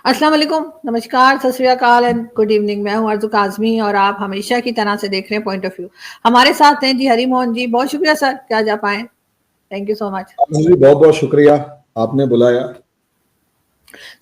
अस्सलाम वालेकुम, नमस्कार, सत श्री अकाल एंड गुड इवनिंग। मैं हूँ आरज़ू काज़मी और आप हमेशा की तरह से देख रहे हैं पॉइंट ऑफ व्यू। हमारे साथ हैं जी हरी मोहन जी। बहुत शुक्रिया सर कि आज आप आए। Thank you so much. जी बहुत बहुत शुक्रिया, आपने बुलाया।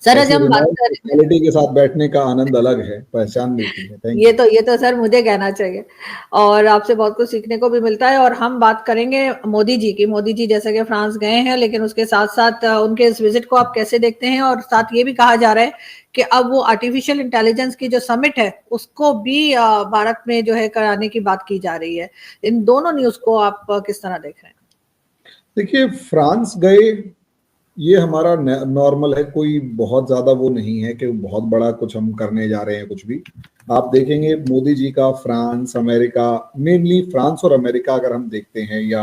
सर आज ऐसी हम बात रिनॉल्ड कर पर्सनालिटी के साथ बैठने का आनंद अलग है, पहचान मिलती है। Thank you. ये तो सर मुझे कहना चाहिए और आपसे बहुत कुछ सीखने को भी मिलता है। और हम बात करेंगे मोदी जी की। मोदी जी जैसे कि फ्रांस गए हैं, लेकिन उसके साथ साथ उनके इस विजिट को आप कैसे देखते हैं? और साथ ये भी कहा जा रहा है कि अब वो आर्टिफिशियल इंटेलिजेंस की जो समिट है उसको भी भारत में जो है कराने की बात की जा रही है। इन दोनों न्यूज को आप किस तरह देख रहे हैं? देखिए, फ्रांस गए ये हमारा नॉर्मल है, कोई बहुत ज्यादा वो नहीं है कि बहुत बड़ा कुछ हम करने जा रहे हैं कुछ भी। आप देखेंगे मोदी जी का फ्रांस, अमेरिका, मेनली फ्रांस और अमेरिका अगर हम देखते हैं, या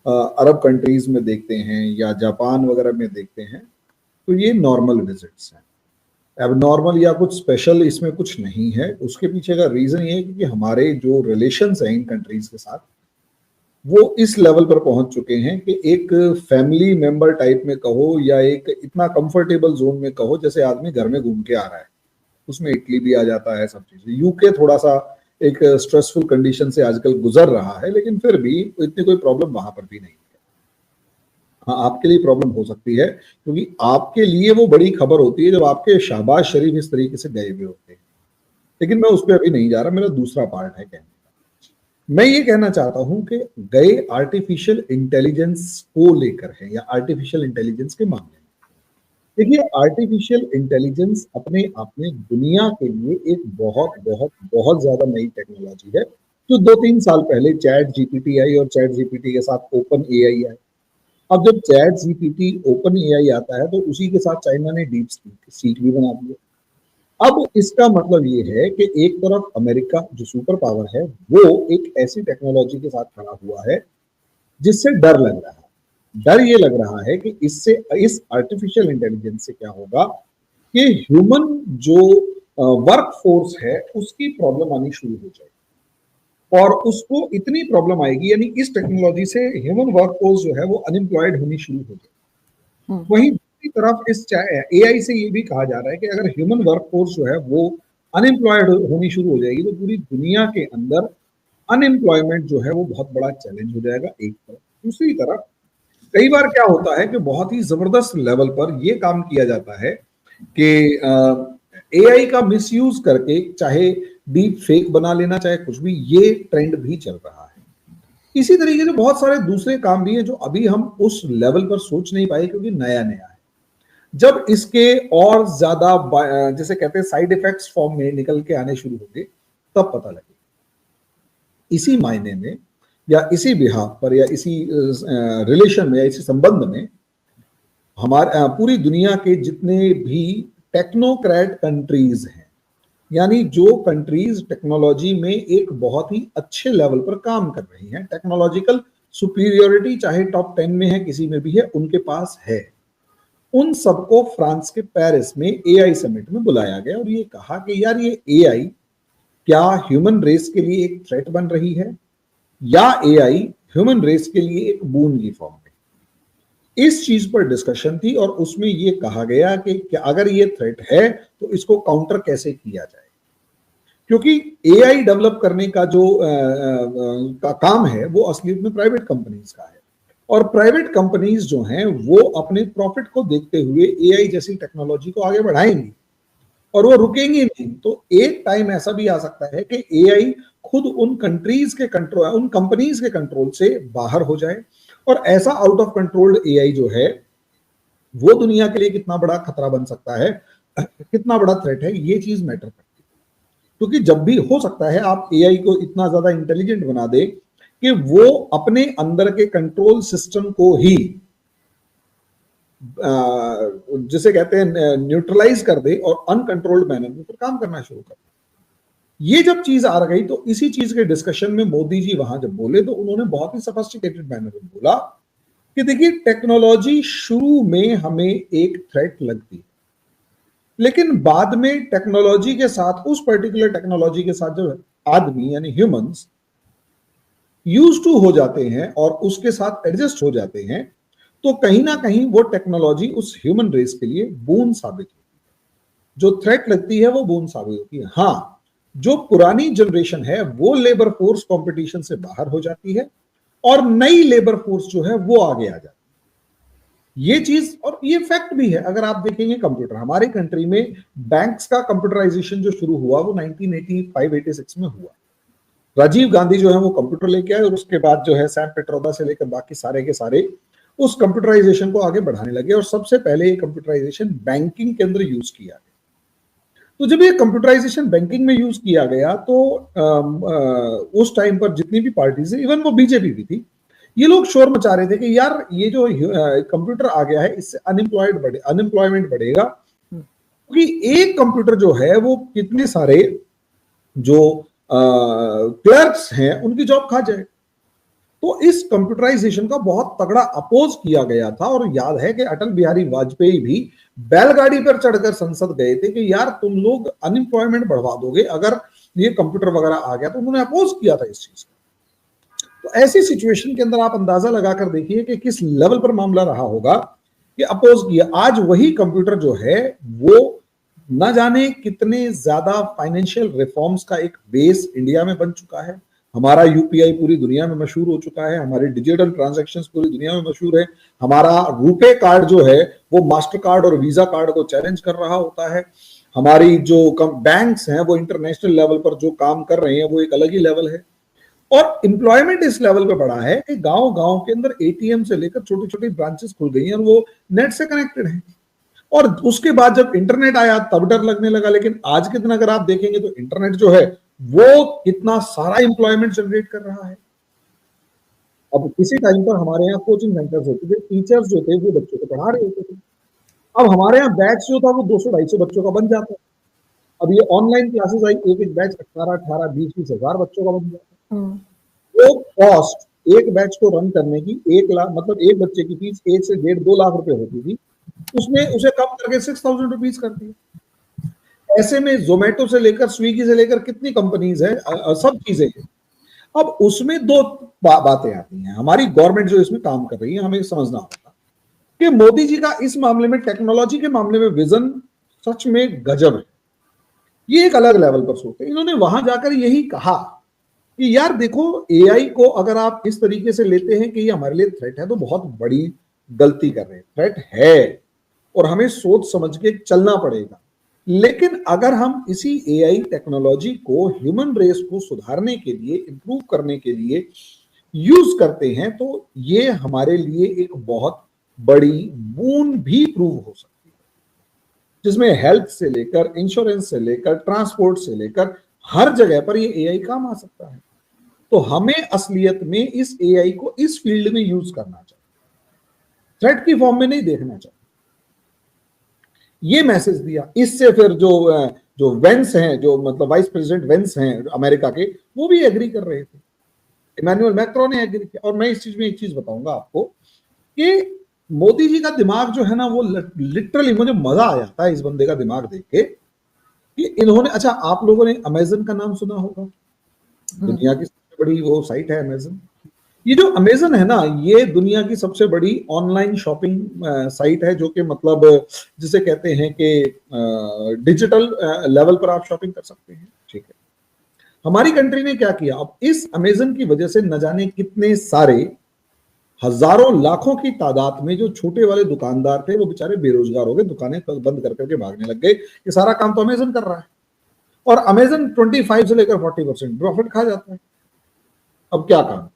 अरब कंट्रीज में देखते हैं, या जापान वगैरह में देखते हैं, तो ये नॉर्मल विजिट्स हैं। अब नॉर्मल या कुछ स्पेशल इसमें कुछ नहीं है। उसके पीछे का रीजन ये है कि हमारे जो रिलेशंस हैं इन कंट्रीज के साथ, वो इस लेवल पर पहुंच चुके हैं कि एक फैमिली मेंबर टाइप में कहो, या एक इतना कंफर्टेबल जोन में कहो जैसे आदमी घर में घूम के आ रहा है। उसमें इटली भी आ जाता है, सब चीजें। यूके थोड़ा सा एक स्ट्रेसफुल कंडीशन से आजकल गुजर रहा है, लेकिन फिर भी इतनी कोई प्रॉब्लम वहां पर भी नहीं है। हाँ, आपके लिए प्रॉब्लम हो सकती है, क्योंकि आपके लिए वो बड़ी खबर होती है जब आपके शहबाज शरीफ इस तरीके से गए हुए होते हैं। लेकिन मैं उस पर अभी नहीं जा रहा, मेरा दूसरा पार्ट है कहने का। मैं ये कहना चाहता हूं कि गए आर्टिफिशियल इंटेलिजेंस को लेकर है, या आर्टिफिशियल इंटेलिजेंस के मामले में। देखिए, आर्टिफिशियल इंटेलिजेंस अपने आप में दुनिया के लिए एक बहुत बहुत बहुत ज्यादा नई टेक्नोलॉजी है, जो 2-3 साल पहले चैट जीपीटी आई, और चैट जीपीटी के साथ ओपन एआई आई। अब जब चैट जीपीटी ओपन एआई आता है, तो उसी के साथ चाइना ने डीप सीक भी बना दिया। अब इसका मतलब ये है कि एक तरफ अमेरिका जो सुपर पावर है, वो एक ऐसी टेक्नोलॉजी के साथ खड़ा हुआ है जिससे डर लग रहा है। डर ये लग रहा है कि इससे, इस आर्टिफिशियल इंटेलिजेंस से क्या होगा कि ह्यूमन जो वर्क फोर्स है उसकी प्रॉब्लम आनी शुरू हो जाएगी, और उसको इतनी प्रॉब्लम आएगी, यानी इस टेक्नोलॉजी से ह्यूमन वर्कफोर्स जो है वो अनएम्प्लॉयड होनी शुरू हो जाएगी। वहीं दूसरी तरफ इस एआई से ये भी कहा जा रहा है कि अगर ह्यूमन वर्कफोर्स जो है वो अनएम्प्लॉयड होनी शुरू हो जाएगी, तो पूरी दुनिया के अंदर अनएम्प्लॉयमेंट जो है वो बहुत बड़ा चैलेंज हो जाएगा, एक तरफ। दूसरी तरफ कई बार क्या होता है कि बहुत ही जबरदस्त लेवल पर यह काम किया जाता है कि एआई का मिसयूज करके, चाहे डीप फेक बना लेना, चाहे कुछ भी, ये ट्रेंड भी चल रहा है। इसी तरीके से बहुत सारे दूसरे काम भी हैं जो अभी हम उस लेवल पर सोच नहीं पाए, क्योंकि नया नया है। जब इसके और ज्यादा जैसे कहते हैं साइड इफेक्ट्स फॉर्म में निकल के आने शुरू होंगे, तब पता लगेगा। इसी मायने में, या इसी बिहाफ पर, या इसी रिलेशन में, या इसी संबंध में, हमारे पूरी दुनिया के जितने भी टेक्नोक्रेट कंट्रीज हैं, यानी जो कंट्रीज टेक्नोलॉजी में एक बहुत ही अच्छे लेवल पर काम कर रही हैं, टेक्नोलॉजिकल सुपीरियोरिटी चाहे टॉप 10 में है, किसी में भी है, उनके पास है, उन सबको फ्रांस के पेरिस में एआई समिट में बुलाया गया। और ये कहा कि यार, ये एआई क्या ह्यूमन रेस के लिए एक थ्रेट बन रही है, या एआई ह्यूमन रेस के लिए एक बून की फॉर्म में। इस चीज पर डिस्कशन थी, और उसमें यह कहा गया कि अगर ये थ्रेट है तो इसको काउंटर कैसे किया जाए, क्योंकि एआई डेवलप करने का जो का काम है वो असलियत में प्राइवेट कंपनीज का है, और प्राइवेट कंपनीज जो हैं वो अपने प्रॉफिट को देखते हुए एआई जैसी टेक्नोलॉजी को आगे बढ़ाएंगी, और वो रुकेंगी नहीं। तो एक टाइम ऐसा भी आ सकता है कि एआई खुद उन कंट्रीज के कंट्रोल, उन कंपनीज के कंट्रोल से बाहर हो जाए, और ऐसा आउट ऑफ कंट्रोल्ड एआई जो है वो दुनिया के लिए कितना बड़ा खतरा बन सकता है, कितना बड़ा थ्रेट है, ये चीज मैटर करती है। क्योंकि जब भी हो सकता है आप एआई को इतना ज्यादा इंटेलिजेंट बना दे कि वो अपने अंदर के कंट्रोल सिस्टम को ही जिसे कहते हैं न्यूट्रलाइज कर दे, और अनकंट्रोल्ड मैनर में फिर काम करना शुरू कर दे। ये जब चीज आ गई, तो इसी चीज के डिस्कशन में मोदी जी वहां जब बोले, तो उन्होंने बहुत ही सोफिस्टिकेटेड मैनर में बोला कि देखिए, टेक्नोलॉजी शुरू में हमें एक थ्रेट लगती है, लेकिन बाद में टेक्नोलॉजी के साथ, उस पर्टिकुलर टेक्नोलॉजी के साथ जो आदमी यानी ह्यूमंस यूज टू हो जाते हैं और उसके साथ एडजस्ट हो जाते हैं, तो कहीं ना कहीं वो टेक्नोलॉजी उस ह्यूमन रेस के लिए बून साबित होती है। जो थ्रेट लगती है वो बूंद साबित होती है। हाँ, जो पुरानी जनरेशन है वो लेबर फोर्स कंपटीशन से बाहर हो जाती है और नई लेबर फोर्स जो है वो आगे आ जाती है। ये चीज, और ये फैक्ट भी है, अगर आप देखेंगे कंप्यूटर हमारी कंट्री में बैंक्स का कंप्यूटराइजेशन जो शुरू हुआ वो 1985-86 में हुआ। राजीव गांधी जो है वो कंप्यूटर लेके आए और उसके बाद जो है सैम पेट्रोदा से लेकर बाकी सारे के सारे उस कंप्यूटराइजेशन को आगे बढ़ाने लगे और सबसे पहले ये कंप्यूटराइजेशन बैंकिंग के अंदर यूज किया गया। तो जब ये कंप्यूटराइजेशन बैंकिंग में यूज किया गया तो उस टाइम पर जितनी भी पार्टीज है, इवन वो बीजेपी भी थी, ये लोग शोर मचा रहे थे कि यार ये जो कंप्यूटर आ गया है इससे अनएम्प्लॉयमेंट बढ़ेगा, क्योंकि एक कंप्यूटर जो है वो कितने सारे जो क्लर्क्स हैं उनकी जॉब खा जाए। तो इस कंप्यूटराइजेशन का बहुत तगड़ा अपोज किया गया था और याद है कि अटल बिहारी वाजपेयी भी बैलगाड़ी पर चढ़कर संसद गए थे कि यार तुम लोग अनएम्प्लॉयमेंट बढ़वा दोगे अगर ये कंप्यूटर वगैरह आ गया, तो उन्होंने अपोज किया था इस चीज को। तो ऐसी सिचुएशन के अंदर आप अंदाजा लगाकर देखिए कि किस लेवल पर मामला रहा होगा कि अपोज किया। आज वही कंप्यूटर जो है वो न जाने कितने ज्यादा फाइनेंशियल रिफॉर्म्स का एक बेस इंडिया में बन चुका है। हमारा यूपीआई पूरी दुनिया में मशहूर हो चुका है, हमारे डिजिटल ट्रांजैक्शंस पूरी दुनिया में मशहूर है, हमारा रुपे कार्ड जो है वो मास्टर कार्ड और वीजा कार्ड को चैलेंज कर रहा होता है, हमारी जो बैंक्स हैं वो इंटरनेशनल लेवल पर जो काम कर रहे हैं वो एक अलग ही लेवल है। और एम्प्लॉयमेंट इस लेवल पे बढ़ा है कि गांव गांव के अंदर एटीएम से लेकर छोटी छोटी ब्रांचेस खुल गई हैं और वो नेट से कनेक्टेड है। और उसके बाद जब इंटरनेट आया तब डर लगने लगा, लेकिन आज के दिन अगर आप देखेंगे तो इंटरनेट जो है वो कितना सारा एम्प्लॉयमेंट जनरेट कर रहा है। अब किसी टाइम पर हमारे यहाँ कोचिंग सेंटर्स होते थे, टीचर्स जो थे वो बच्चों को पढ़ा रहे होते थे। अब हमारे यहाँ बैच जो था वो 200-250 बच्चों का बन जाता है। अब ये ऑनलाइन क्लासेस आई, एक एक बैच 18 20 हजार बच्चों का बन जाता है। तो कॉस्ट एक बैच को रन करने की 1 लाख, मतलब एक बच्चे की फीस 1 से 1.5-2 लाख रुपए होती थी, उसने उसे कम करके 6000 रुपीज कर दिया। ऐसे में जोमेटो से लेकर स्विगी से लेकर कितनी कंपनीज है, सब चीजें हैं। अब उसमें दो बातें आती हैं, हमारी गवर्नमेंट जो इसमें काम कर रही है हमें समझना होगा कि मोदी जी का इस मामले में, टेक्नोलॉजी के मामले में विजन सच में गजब है। ये एक अलग लेवल पर सोचते हैं। इन्होंने वहां जाकर यही कहा कि यार देखो एआई को अगर आप इस तरीके से लेते हैं कि ये हमारे लिए थ्रेट है तो बहुत बड़ी गलती कर रहे हैं। थ्रेट है और हमें सोच समझ के चलना पड़ेगा, लेकिन अगर हम इसी एआई टेक्नोलॉजी को ह्यूमन रेस को सुधारने के लिए, इंप्रूव करने के लिए यूज करते हैं तो ये हमारे लिए एक बहुत बड़ी बून भी प्रूव हो सकती है, जिसमें हेल्थ से लेकर, इंश्योरेंस से लेकर, ट्रांसपोर्ट से लेकर हर जगह पर ये एआई काम आ सकता है। तो हमें असलियत में इस एआई को इस फील्ड में यूज करना चाहिए, थ्रेट की फॉर्म में नहीं देखना चाहिए। ये मैसेज दिया। इससे फिर जो वेंस हैं, जो मतलब वाइस प्रेसिडेंट वेंस हैं अमेरिका के, वो भी एग्री कर रहे थे, इमैनुअल मैक्रोन ने एग्री किया। और मैं इस चीज में एक चीज बताऊंगा आपको कि मोदी जी का दिमाग जो है ना वो लिटरली, मुझे मजा आ जाता है इस बंदे का दिमाग देख के कि इन्होंने, अच्छा आप लोगों ने अमेजन का नाम सुना होगा, दुनिया की सबसे बड़ी वो साइट है अमेजन। ये जो अमेजन है ना, ये दुनिया की सबसे बड़ी ऑनलाइन शॉपिंग साइट है, जो कि मतलब जिसे कहते हैं कि डिजिटल लेवल पर आप शॉपिंग कर सकते हैं। ठीक है, हमारी कंट्री ने क्या किया, अब इस अमेजन की वजह से न जाने कितने सारे हजारों लाखों की तादाद में जो छोटे वाले दुकानदार थे वो बेचारे बेरोजगार हो गए, दुकानें बंद कर करके भागने लग गए। ये सारा काम तो अमेजन कर रहा है और अमेजन 25 से लेकर 40% प्रॉफिट खा जाता है। अब क्या काम,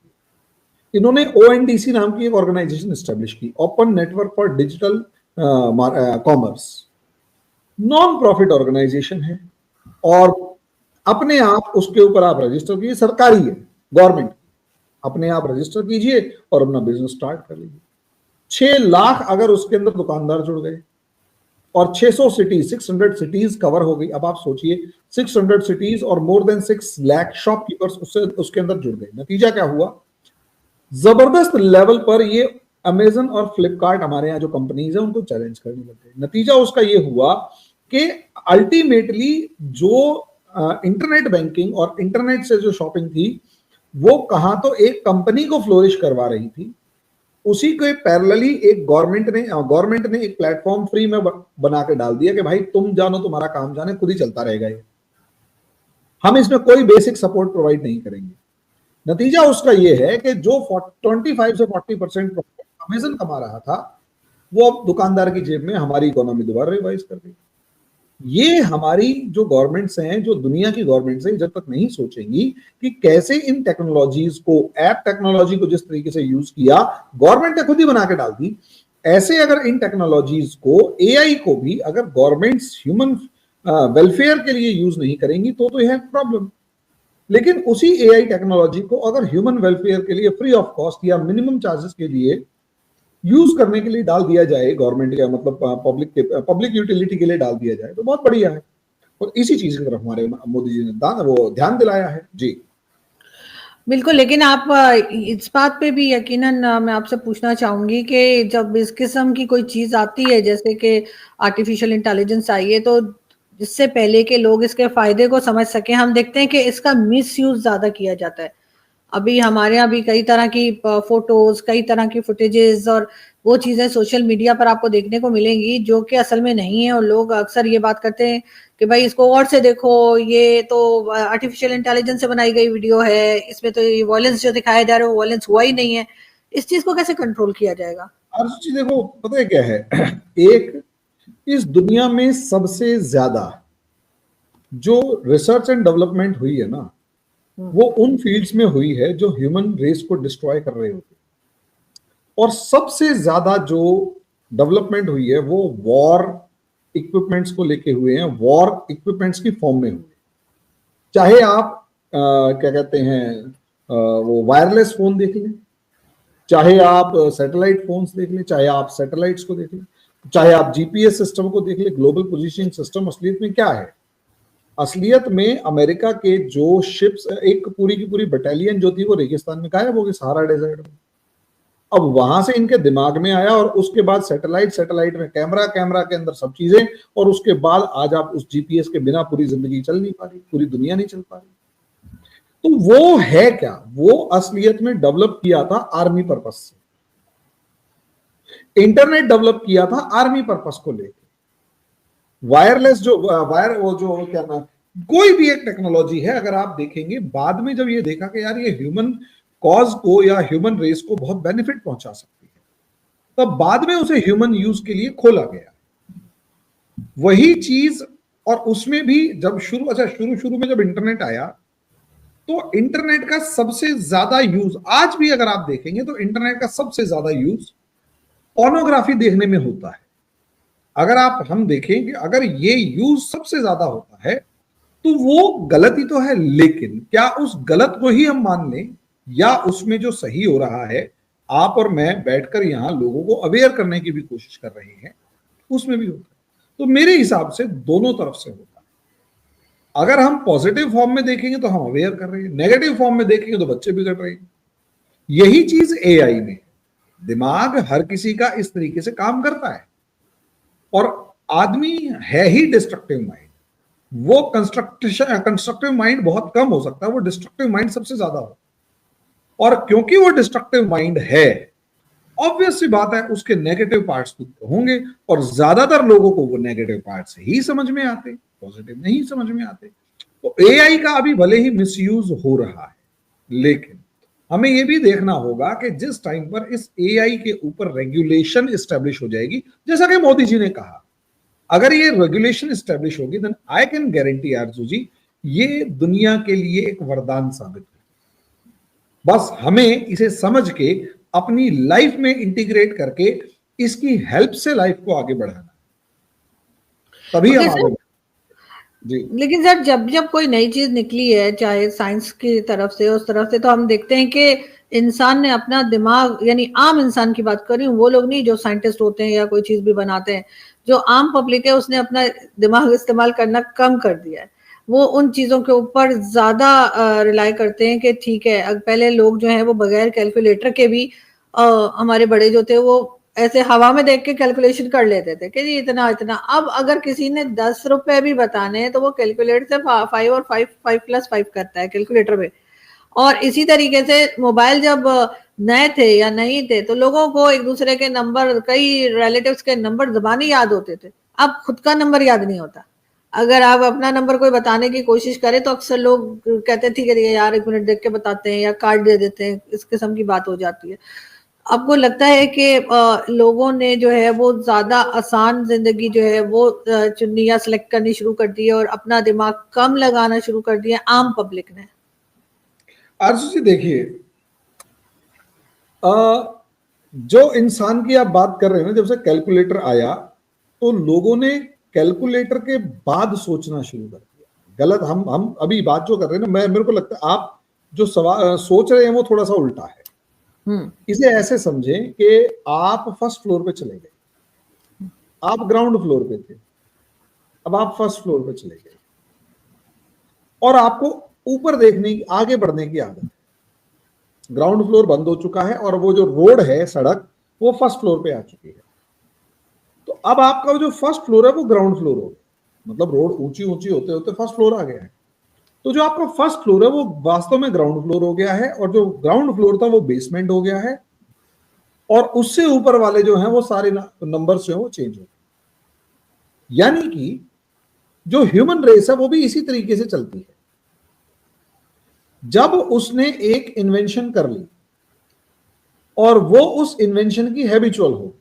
इन्होंने ONDC नाम की एक ऑर्गेनाइजेशन एस्टेब्लिश की, open network for digital commerce, non profit organisation है और अपने आप उसके ऊपर आप रजिस्टर कीजिए, सरकारी है, गवर्नमेंट, अपने आप रजिस्टर कीजिए और अपना बिजनेस स्टार्ट कर लीजिए। 6 लाख अगर उसके अंदर दुकानदार जुड़ गए और 600 सिटीज कवर हो गई। अब आप सोचिए 600 सिटीज और मोर देन 6 लाख शॉपकीपर्स उसके अंदर जुड़ गए। नतीजा क्या हुआ, जबरदस्त लेवल पर ये अमेजन और फ्लिपकार्ट, हमारे यहाँ जो कंपनीज है, उनको चैलेंज करने लग गए। नतीजा उसका ये हुआ कि अल्टीमेटली जो इंटरनेट बैंकिंग और इंटरनेट से जो शॉपिंग थी वो कहां तो एक कंपनी को फ्लोरिश करवा रही थी, उसी के पैरेलली एक गवर्नमेंट ने एक प्लेटफॉर्म फ्री में बना के डाल दिया कि भाई तुम जानो, तुम्हारा काम जाने, खुद ही चलता रहेगा ये, हम इसमें कोई बेसिक सपोर्ट प्रोवाइड नहीं करेंगे। नतीजा उसका ये है कि जो 25 से 40% अमेजन कमा रहा था, वो अब दुकानदार की जेब में हमारी इकोनॉमी दोबारा रिवाइज कर दी। ये हमारी जो गवर्नमेंट्स हैं, जो दुनिया की गवर्नमेंट्स हैं, जब तक नहीं सोचेंगी कि कैसे इन टेक्नोलॉजीज को, ऐप टेक्नोलॉजी को जिस तरीके से यूज किया, गवर्नमेंट ने खुद ही बना के डाल दी, ऐसे अगर इन टेक्नोलॉजीज को, एआई को भी अगर गवर्नमेंट्स ह्यूमन वेलफेयर के लिए यूज नहीं करेंगी तो यह प्रॉब्लम। लेकिन उसी एआई टेक्नोलॉजी को अगर ह्यूमन वेलफेयर के लिए फ्री ऑफ कॉस्ट या मिनिमम चार्जेस के लिए यूज करने के लिए डाल दिया जाए, गवर्नमेंट का मतलब पब्लिक यूटिलिटी के लिए डाल दिया जाए, तो बहुत बढ़िया है। और इसी चीज की तरफ हमारे मोदी जी ने वो ध्यान दिलाया है। जी बिल्कुल, लेकिन आप इस बात पे भी यकीनन मैं आपसे पूछना चाहूंगी कि जब इस किस्म की कोई चीज आती है, जैसे कि आर्टिफिशियल इंटेलिजेंस आई है, तो जिससे पहले के लोग इसके फायदे को समझ सके, हम देखते हैं कि इसका मिस यूज ज्यादा किया जाता है। अभी हमारे यहाँ भी कई तरह की फोटोज, कई तरह की फुटेजेस और वो चीजें सोशल मीडिया पर आपको देखने को मिलेंगी जो कि असल में नहीं है, और लोग अक्सर ये बात करते हैं कि भाई इसको और से देखो, ये तो आर्टिफिशियल इंटेलिजेंस से बनाई गई वीडियो है, इसमें तो ये वायलेंस जो दिखाया जा रहा है वो वायलेंस हुआ ही नहीं है। इस चीज को कैसे कंट्रोल किया जाएगा? और चीज देखो, पता है क्या है, एक इस दुनिया में सबसे ज्यादा जो रिसर्च एंड डेवलपमेंट हुई है ना, वो उन फील्ड्स में हुई है जो ह्यूमन रेस को डिस्ट्रॉय कर रहे होते, और सबसे ज्यादा जो डेवलपमेंट हुई है वो वॉर इक्विपमेंट्स को लेके हुए हैं, वॉर इक्विपमेंट्स की फॉर्म में हुए। चाहे आप क्या कहते हैं, वो वायरलेस फोन देख लें, चाहे आप सैटेलाइट फोन्स देख लें, चाहे आप सैटेलाइट्स को देख लें, चाहे आप जीपीएस सिस्टम को देख लें, ग्लोबल पोजीशनिंग सिस्टम, असलियत में क्या है? असलियत में अमेरिका के जो शिप्स, एक पूरी की पूरी बटालियन जो थी वो रेगिस्तान में गायब हो गई, सहारा डेजर्ट में। अब वहां से इनके दिमाग में आया, और उसके बाद सैटेलाइट में कैमरा के अंदर सब चीजें, और उसके बाद आज आप उस जीपीएस के बिना पूरी जिंदगी चल नहीं पा रही, पूरी दुनिया नहीं चल पा रही। तो वो है क्या? वो असलियत में डेवलप किया था आर्मी पर्पस से, इंटरनेट डेवलप किया था आर्मी पर्पस को लेकर। वायरलेस जो वो जो क्या ना, कोई भी एक टेक्नोलॉजी है, अगर आप देखेंगे बाद में जब ये देखा कि यार ये ह्यूमन कॉज को या ह्यूमन रेस को बहुत बेनिफिट पहुंचा सकती है, तब बाद में उसे ह्यूमन यूज के लिए खोला गया। वही चीज, और उसमें भी जब शुरू में जब इंटरनेट आया, तो इंटरनेट का सबसे ज्यादा यूज, आज भी अगर आप देखेंगे तो इंटरनेट का सबसे ज्यादा यूज पोर्नोग्राफी देखने में होता है। अगर हम देखें कि अगर ये यूज सबसे ज्यादा होता है तो वो गलत ही तो है, लेकिन क्या उस गलत को ही हम मान लें, या उसमें जो सही हो रहा है, आप और मैं बैठकर यहां लोगों को अवेयर करने की भी कोशिश कर रहे हैं, उसमें भी होता है। तो मेरे हिसाब से दोनों तरफ से होता है। अगर हम पॉजिटिव फॉर्म में देखेंगे तो हम अवेयर कर रहे हैं, नेगेटिव फॉर्म में देखेंगे तो बच्चे बिगड़ रहे हैं। यही चीज एआई में, दिमाग हर किसी का इस तरीके से काम करता है, और आदमी है ही डिस्ट्रक्टिव माइंड। वो कंस्ट्रक्टिव माइंड बहुत कम हो सकता है, वो डिस्ट्रक्टिव माइंड सबसे ज्यादा हो। और क्योंकि वो डिस्ट्रक्टिव माइंड है, ऑब्वियस सी बात है उसके नेगेटिव पार्ट्स तो होंगे, और ज्यादातर लोगों को वो नेगेटिव पार्ट्स ही समझ में आते, पॉजिटिव नहीं समझ में आते। तो एआई का अभी भले ही मिसयूज हो रहा है, लेकिन हमें यह भी देखना होगा कि जिस टाइम पर इस एआई के ऊपर रेगुलेशन एस्टेब्लिश हो जाएगी, जैसा कि मोदी जी ने कहा, अगर ये रेगुलेशन एस्टेब्लिश होगी, देन आई कैन गारंटी आरजू जी, ये दुनिया के लिए एक वरदान साबित है। बस हमें इसे समझ के अपनी लाइफ में इंटीग्रेट करके इसकी हेल्प से लाइफ को आगे बढ़ाना, तभी हम आगे। जी। लेकिन सर, जब कोई नई चीज निकली है, चाहे साइंस की तरफ से, उस तरफ से, तो हम देखते हैं कि इंसान ने अपना दिमाग, यानी आम इंसान की बात कर रही हूँ, वो लोग नहीं जो साइंटिस्ट होते हैं या कोई चीज भी बनाते हैं, जो आम पब्लिक है, उसने अपना दिमाग इस्तेमाल करना कम कर दिया है। वो उन चीजों के ऊपर ज्यादा रिलाई करते हैं कि ठीक है, पहले लोग जो है वो बगैर कैलकुलेटर के भी, हमारे बड़े जो थे वो ऐसे हवा में देख के कैलकुलेशन कर लेते थे कि जी इतना इतना। अब अगर किसी ने 10 रुपए भी बताने हैं तो वो कैलकुलेटर से 5 और 5 5 + 5 करता है कैलकुलेटर में। और इसी तरीके से मोबाइल जब नए थे या नहीं थे, तो लोगों को एक दूसरे के नंबर, कई रिलेटिव्स के नंबर ज़बानी याद होते थे। अब खुद का नंबर याद नहीं होता। अगर आप अपना नंबर कोई बताने की कोशिश करें तो अक्सर लोग कहते हैं ठीक है यार 1 मिनट देख के बताते हैं या कार्ड दे देते हैं, इस किस्म की बात हो जाती है। आपको लगता है कि लोगों ने जो है वो ज़्यादा आसान ज़िंदगी जो है वो चुननी या सिलेक्ट करनी शुरू कर दी है और अपना दिमाग कम लगाना शुरू कर दिया आम पब्लिक ने? आरजू जी देखिए, जो इंसान की आप बात कर रहे हैं ना, जब से कैलकुलेटर आया तो लोगों ने कैलकुलेटर के बाद सोचना शुरू कर दिया। गलत, हम अभी बात जो कर रहे हैं ना, मेरे को लगता है आप जो सवाल सोच रहे हैं वो थोड़ा सा उल्टा है। इसे ऐसे समझें कि आप फर्स्ट फ्लोर पे चले गए, आप ग्राउंड फ्लोर पे थे, अब आप फर्स्ट फ्लोर पे चले गए और आपको ऊपर देखने की, आगे बढ़ने की आदत है। ग्राउंड फ्लोर बंद हो चुका है और वो जो रोड है, सड़क, वो फर्स्ट फ्लोर पे आ चुकी है। तो अब आपका जो फर्स्ट फ्लोर है वो ग्राउंड फ्लोर हो गया, मतलब रोड ऊंची ऊंची होते होते फर्स्ट फ्लोर आ गया है। तो जो आपका फर्स्ट फ्लोर है वो वास्तव में ग्राउंड फ्लोर हो गया है, और जो ग्राउंड फ्लोर था वो बेसमेंट हो गया है, और उससे ऊपर वाले जो हैं वो सारे नंबर्स जो हैं वो चेंज हो गए। यानी कि जो ह्यूमन रेस है वो भी इसी तरीके से चलती है। जब उसने एक इन्वेंशन कर ली और वो उस इन्वेंशन की हैबिचुअल हो,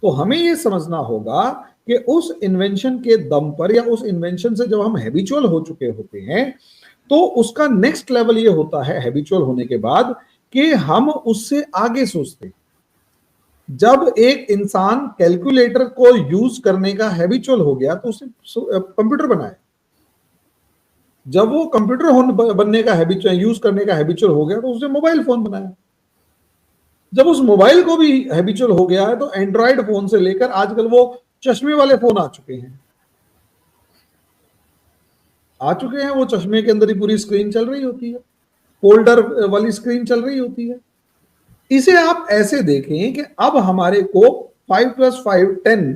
तो हमें यह समझना होगा कि उस इन्वेंशन के दम पर या उस इन्वेंशन से जब हम हैबिचुअल हो चुके होते हैं, तो उसका नेक्स्ट लेवल ये होता है हैबिचुअल होने के बाद कि हम उससे आगे सोचते हैं। जब एक इंसान कैलकुलेटर को यूज करने का हैबिचुअल हो गया तो उसने कंप्यूटर बनाया। जब वो कंप्यूटर बनने का हैबिचुअल, यूज करने का हैबिचुअल हो गया तो उसने मोबाइल फोन बनाया। जब उस मोबाइल को भी हैबिचुअल हो गया है तो एंड्रॉइड फोन से लेकर आजकल वो चश्मे वाले फोन आ चुके हैं। वो चश्मे के अंदर ही पूरी स्क्रीन चल रही होती है, फोल्डर वाली स्क्रीन चल रही होती है। इसे आप ऐसे देखें कि अब हमारे को 5 + 5 10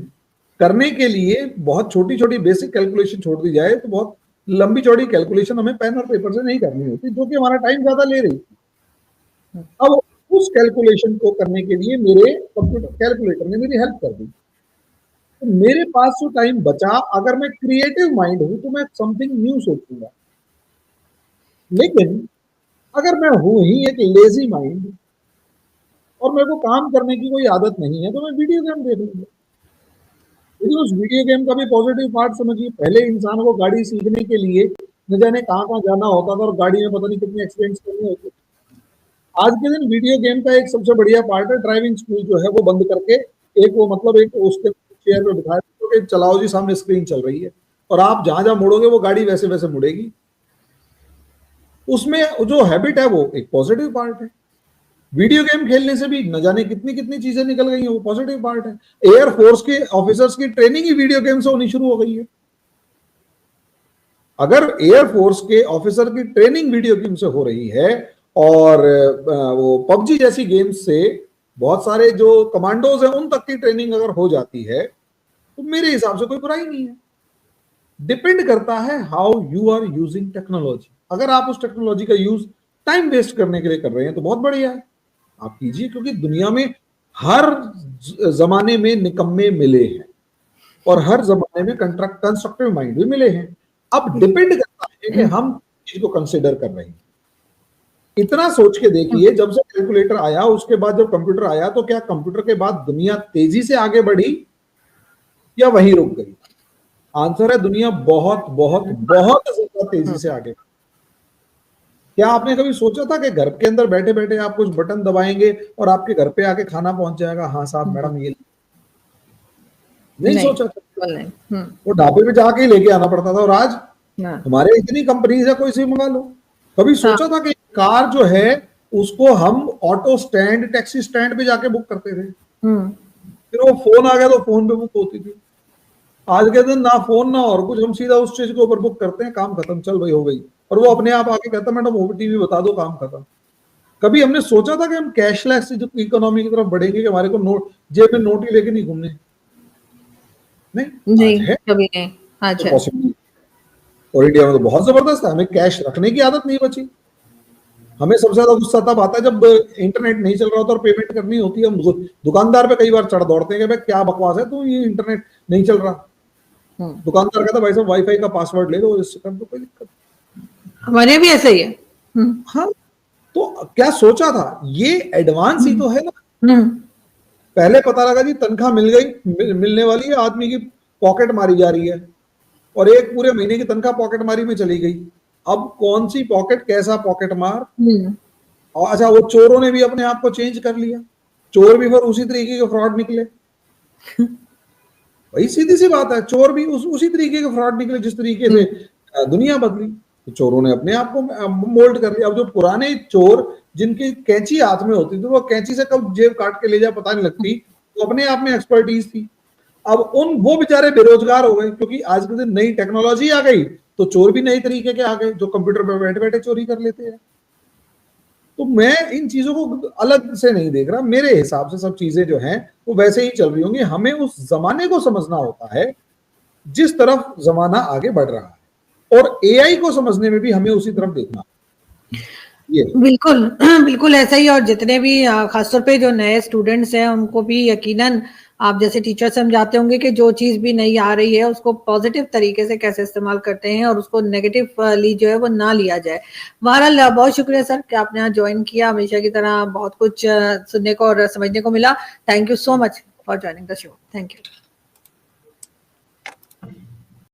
करने के लिए बहुत छोटी छोटी बेसिक कैलकुलेशन छोड़ दी जाए तो बहुत लंबी चौड़ी कैलकुलेशन हमें पेन और पेपर से नहीं करनी होती, जो कि हमारा टाइम ज्यादा ले रही थी। अब उस कैलकुलेशन को करने के लिए मेरे कंप्यूटर कैलकुलेटर ने मेरी हेल्प कर दी। तो मेरे पास जो टाइम बचा, अगर मैं क्रिएटिव माइंड हूं तो मैं समथिंग न्यू सोचूंगा। लेकिन अगर मैं हूं ही एक लेजी माइंड और मेरे को काम करने की कोई आदत नहीं है, तो मैं वीडियो गेम देख लूंगा। लेकिन उस वीडियो गेम का भी पॉजिटिव पार्ट समझिए। पहले इंसान को गाड़ी सीखने के लिए न जाने कहां कहां जाना होता था और गाड़ी में पता नहीं कितने एक्सीडेंट्स करने होते थे। आज के दिन वीडियो गेम का एक सबसे बढ़िया पार्ट है ड्राइविंग स्कूल जो है वो बंद करके एक वो मतलब एक उसके चेयर पे बिठाया तो चलाओ जी, सामने स्क्रीन चल रही है और आप जहां जहां मुड़ोगे वो गाड़ी वैसे वैसे मुड़ेगी। उसमें जो हैबिट है वो एक पॉजिटिव पार्ट है। वीडियो गेम खेलने से भी न जाने कितनी कितनी चीजें निकल गई हैं, वो पॉजिटिव पार्ट है। एयरफोर्स के ऑफिसर्स की ट्रेनिंग ही वीडियो गेम से होनी शुरू हो गई है। अगर एयरफोर्स के ऑफिसर की ट्रेनिंग वीडियो गेम से हो रही है और वो पबजी जैसी गेम्स से बहुत सारे जो कमांडोज हैं उन तक की ट्रेनिंग अगर हो जाती है, तो मेरे हिसाब से कोई बुराई नहीं है। डिपेंड करता है how you are using technology. अगर आप उस टेक्नोलॉजी का यूज टाइम वेस्ट करने के लिए कर रहे हैं तो बहुत बढ़िया है, आप कीजिए, क्योंकि दुनिया में हर जमाने में निकम्मे मिले हैं और हर जमाने में कंस्ट्रक्टिव माइंड भी मिले हैं। अब डिपेंड करता है कि हम चीज को कंसिडर कर रहे हैं। इतना सोच के देखिए, जब से कैलकुलेटर आया उसके बाद जब कंप्यूटर आया, तो क्या कंप्यूटर के बाद दुनिया तेजी से आगे बढ़ी या वहीं रुक गई? आंसर है दुनिया बहुत बहुत बहुत ज्यादा तेजी से आगे। क्या आपने कभी सोचा था कि घर के अंदर बैठे बैठे आप कुछ बटन दबाएंगे और आपके घर पे आके खाना पहुंच जाएगा? हाँ साहब, मैडम ये नहीं सोचा था। वो ढाबे पे जाके ही लेके आना पड़ता था। और आज हमारे इतनी कंपनीज है, कोई से मंगा लो। कभी सोचा था कि कार जो है उसको हम ऑटो स्टैंड, टैक्सी स्टैंड पे जाके बुक करते थे, फिर वो फोन आ गया तो फोन पे बुक होती थी। आज के दिन ना फोन ना और कुछ, हम सीधा उस चीज के ऊपर बुक करते हैं, काम खत्म, चल भाई हो गई। और वो अपने आप आके कहता मैडम ओटीपी बता दो, काम खत्म। कभी हमने सोचा था कि हम कैशलेस इकोनॉमी की तरफ बढ़ेंगे कि हमारे को नोट, जेब में नोट ही लेके नहीं घूमने? नहीं, आज है, कभी नहीं। अच्छा। तो और इंडिया में तो बहुत जबरदस्त है, हमें कैश रखने की आदत नहीं बची। हमें सबसे ज्यादा गुस्सा तब आता है जब इंटरनेट नहीं चल रहा होता और पेमेंट करनी होती है। हम दुकानदार पे कई बार चढ़ दौड़ते हैं कि भाई क्या बकवास है, तो ये इंटरनेट नहीं चल रहा। दुकानदार कहता भाई साहब वाईफाई का पासवर्ड ले लो, इससे कर दो, कोई दिक्कत। हमारे भी ऐसा ही है। हाँ, तो क्या सोचा था, ये एडवांस ही तो है ना। पहले पता लगा जी तनख्वाह मिल गई, मिलने वाली है, आदमी की पॉकेट मारी जा रही है और एक पूरे महीने की तनख्वाह पॉकेट मारी में चली गई। अब कौन सी पॉकेट, कैसा पॉकेट मार। और अच्छा, वो चोरों ने भी अपने आप को चेंज कर लिया, चोर भी फिर उसी तरीके के फ्रॉड निकले। वही सीधी सी बात है, चोर भी उसी तरीके के फ्रॉड निकले जिस तरीके से दुनिया बदली, तो चोरों ने अपने आप को मोल्ड कर लिया। अब जो पुराने चोर जिनकी कैंची हाथ में होती थी, वो कैंची से कब जेब काट के ले जाए पता नहीं लगती, तो अपने आप में एक्सपर्टीज थी। अब वो बेचारे बेरोजगार हो गए, क्योंकि आज के दिन नई टेक्नोलॉजी आ गई, तो चोर भी नई तरीके के आ गए जो कंप्यूटर पर बैठे बैठे चोरी कर लेते हैं। तो मैं इन चीजों को अलग से नहीं देख रहा, मेरे हिसाब से सब चीजें जो हैं वो वैसे ही चल रही होंगी। हमें उस जमाने को समझना होता है जिस तरफ जमाना आगे बढ़ रहा है, और एआई को समझने में भी हमें उसी तरफ देखना है। बिल्कुल बिल्कुल ऐसा ही। और जितने भी खासतौर पे जो नए स्टूडेंट्स हैं उनको भी यकीनन आप जैसे टीचर समझाते होंगे कि जो चीज भी नई आ रही है उसको पॉजिटिव तरीके से कैसे इस्तेमाल करते हैं और उसको नेगेटिवली जो है वो ना लिया जाए। बहरहाल बहुत शुक्रिया सर कि आपने यहाँ ज्वाइन किया, हमेशा की तरह बहुत कुछ सुनने को और समझने को मिला। Thank you so much for joining the show. Thank you.